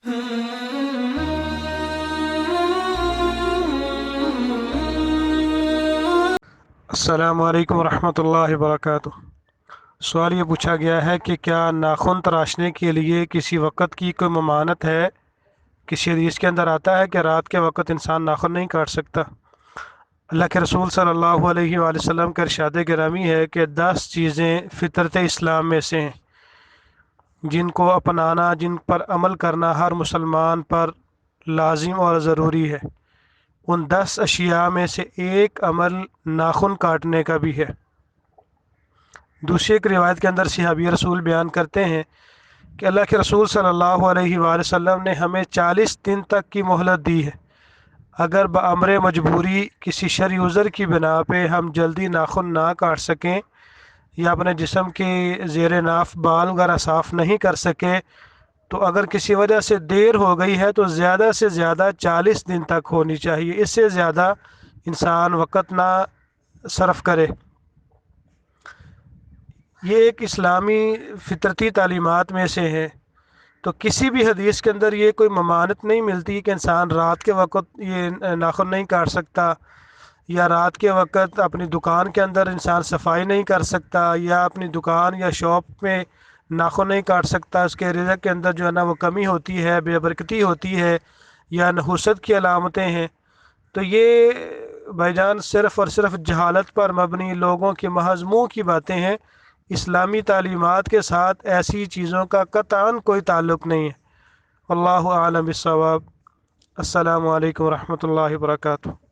अस्सलामु अलैकुम रहमतुल्लाहि वबरकातुह। सवाल ये पूछा गया है कि क्या नाखून तराशने के लिए किसी वक़्त की कोई ममानत है। किसी हदीस के अंदर आता है कि रात के वक़्त इंसान नाखून नहीं काट सकता। अल्लाह के रसूल सल्लल्लाहु अलैहि वसल्लम का इरशाद गिरामी है कि 10 चीज़ें फ़ितरत इस्लाम में से हैं, जिनको अपनाना, जिन पर अमल करना हर मुसलमान पर लाजिम और ज़रूरी है। उन 10 अशिया में से एक अमल नाखून काटने का भी है। दूसरी एक रिवायत के अंदर सहाबी रसूल बयान करते हैं कि अल्लाह के रसूल सल्लल्लाहु अलैहि वसल्लम ने हमें 40 दिन तक की मोहलत दी है। अगर बअमर मजबूरी किसी शरई उज़र की बिना पे हम जल्दी नाखून ना काट सकें या अपने जिस्म के ज़ेर नाफ बाल वगैरह साफ़ नहीं कर सके, तो अगर किसी वजह से देर हो गई है तो ज़्यादा से ज़्यादा 40 दिन तक होनी चाहिए। इससे ज़्यादा इंसान वक़्त ना सर्फ करे। ये एक इस्लामी फितरती तालीमात में से है। तो किसी भी हदीस के अंदर ये कोई ममानत नहीं मिलती कि इंसान रात के वक़्त ये नाखून नहीं काट सकता, या रात के वक़्त अपनी दुकान के अंदर इंसान सफाई नहीं कर सकता, या अपनी दुकान या शॉप में नाखून नहीं काट सकता। उसके रिज़्क़ के अंदर जो है ना वो कमी होती है, बेबरकती होती है, या नहुसत की अलामतें हैं। तो ये भाईजान सिर्फ़ और सिर्फ जहालत पर मबनी लोगों के महज़ मुँह की बातें हैं। इस्लामी तालीमात के साथ ऐसी चीज़ों का कतई कोई ताल्लुक़ नहीं है। अल्लाहु आलम बिस्सवाब। अस्सलामु अलैकुम रहमतुल्लाहि वबरकातुहू।